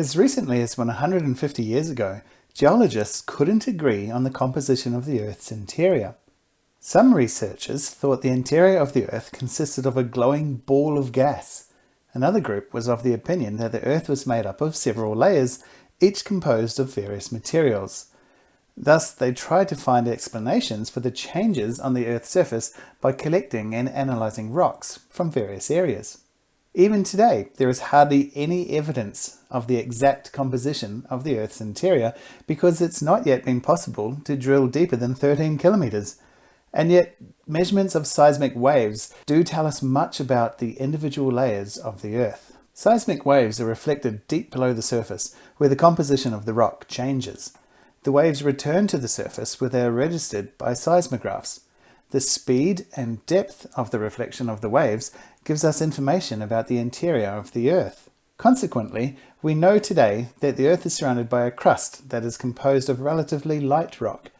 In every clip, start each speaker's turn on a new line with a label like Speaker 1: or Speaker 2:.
Speaker 1: As recently as 150 years ago, geologists couldn't agree on the composition of the Earth's interior. Some researchers thought the interior of the Earth consisted of a glowing ball of gas. Another group was of the opinion that the Earth was made up of several layers, each composed of various materials. Thus, they tried to find explanations for the changes on the Earth's surface by collecting and analysing rocks from various areas. Even today, there is hardly any evidence of the exact composition of the Earth's interior because it's not yet been possible to drill deeper than 13 kilometres. And yet, measurements of seismic waves do tell us much about the individual layers of the Earth. Seismic waves are reflected deep below the surface, where the composition of the rock changes. The waves return to the surface where they are registered by seismographs. The speed and depth of the reflection of the waves gives us information about the interior of the Earth. Consequently, we know today that the Earth is surrounded by a crust that is composed of relatively light rock.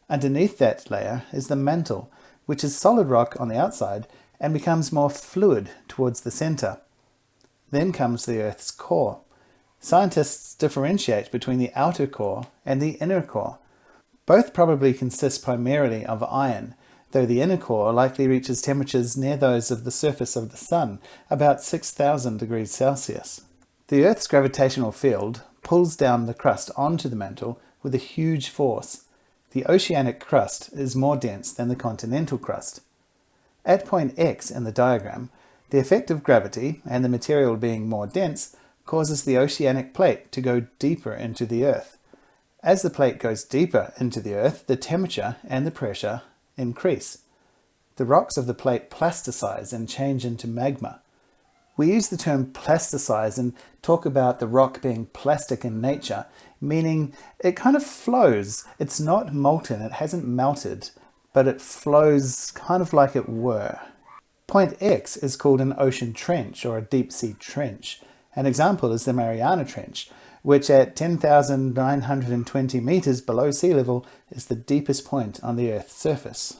Speaker 1: Underneath that layer is the mantle, which is solid rock on the outside and becomes more fluid towards the center. Then comes the Earth's core. Scientists differentiate between the outer core and the inner core. Both probably consist primarily of iron, though the inner core likely reaches temperatures near those of the surface of the Sun, about 6,000 degrees Celsius. The Earth's gravitational field pulls down the crust onto the mantle with a huge force. The oceanic crust is more dense than the continental crust. At point X in the diagram, the effect of gravity and the material being more dense causes the oceanic plate to go deeper into the Earth. As the plate goes deeper into the Earth, the temperature and the pressure increase. The rocks of the plate plasticize and change into magma. We use the term plasticize and talk about the rock being plastic in nature, meaning it kind of flows. It's not molten, it hasn't melted, but it flows kind of like it were. Point X is called an ocean trench or a deep sea trench. An example is the Mariana Trench, which at 10,920 meters below sea level is the deepest point on the Earth's surface.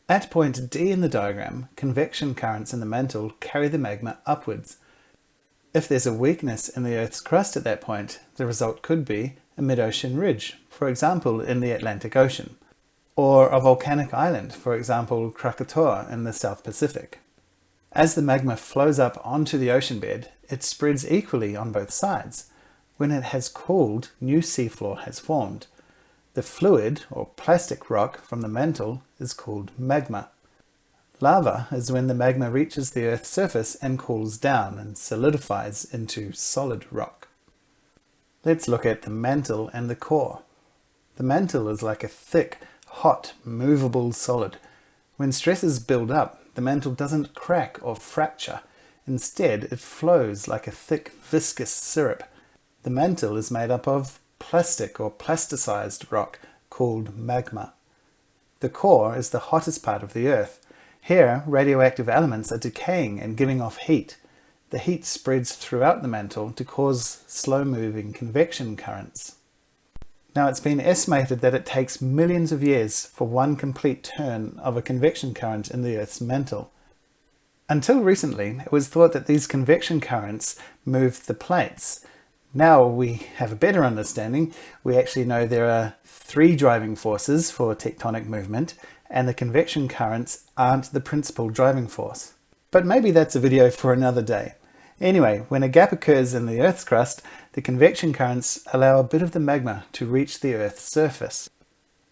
Speaker 1: At point D in the diagram, convection currents in the mantle carry the magma upwards. If there's a weakness in the Earth's crust at that point, the result could be a mid-ocean ridge, for example in the Atlantic Ocean, or a volcanic island, for example Krakatoa in the South Pacific. As the magma flows up onto the ocean bed, it spreads equally on both sides. When it has cooled, new seafloor has formed. The fluid or plastic rock from the mantle is called magma. Lava is when the magma reaches the Earth's surface and cools down and solidifies into solid rock. Let's look at the mantle and the core. The mantle is like a thick, hot, movable solid. When stresses build up, the mantle doesn't crack or fracture. Instead, it flows like a thick, viscous syrup. The mantle is made up of plastic or plasticized rock called magma. The core is the hottest part of the Earth. Here, radioactive elements are decaying and giving off heat. The heat spreads throughout the mantle to cause slow-moving convection currents. Now, it's been estimated that it takes millions of years for one complete turn of a convection current in the Earth's mantle. Until recently, it was thought that these convection currents moved the plates. Now we have a better understanding. We actually know there are 3 driving forces for tectonic movement, and the convection currents aren't the principal driving force. But maybe that's a video for another day. Anyway, when a gap occurs in the Earth's crust, the convection currents allow a bit of the magma to reach the Earth's surface.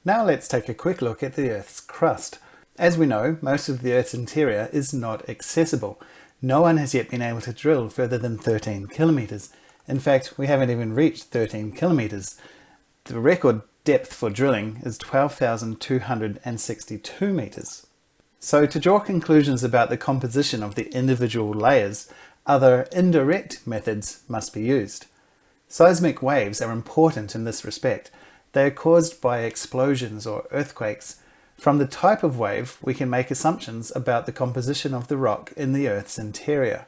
Speaker 1: Now let's take a quick look at the Earth's crust. As we know, most of the Earth's interior is not accessible. No one has yet been able to drill further than 13 kilometers. In fact, we haven't even reached 13 kilometers. The record depth for drilling is 12,262 meters. So to draw conclusions about the composition of the individual layers, other indirect methods must be used. Seismic waves are important in this respect. They are caused by explosions or earthquakes. From the type of wave, we can make assumptions about the composition of the rock in the Earth's interior.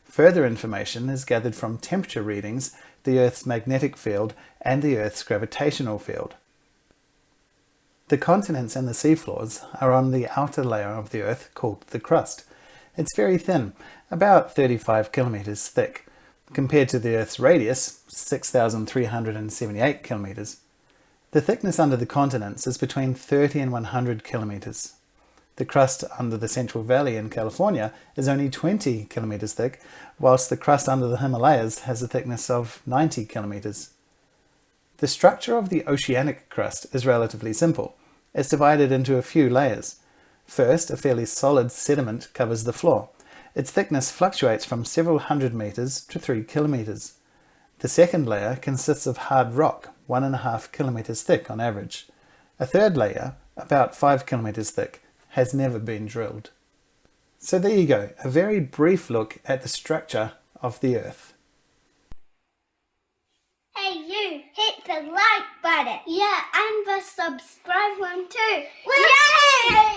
Speaker 1: Further information is gathered from temperature readings, the Earth's magnetic field, and the Earth's gravitational field. The continents and the seafloors are on the outer layer of the Earth called the crust. It's very thin, about 35 kilometers thick. Compared to the Earth's radius, 6,378 kilometres, the thickness under the continents is between 30 and 100 kilometres. The crust under the Central Valley in California is only 20 kilometres thick, whilst the crust under the Himalayas has a thickness of 90 kilometres. The structure of the oceanic crust is relatively simple. It's divided into a few layers. First, a fairly solid sediment covers the floor. Its thickness fluctuates from several hundred metres to 3 kilometres. The second layer consists of hard rock, 1.5 kilometres thick on average. A third layer, about 5 kilometres thick, has never been drilled. So there you go, a very brief look at the structure of the Earth.
Speaker 2: Hey you, hit the like button. Yeah, and the subscribe one too. Yay!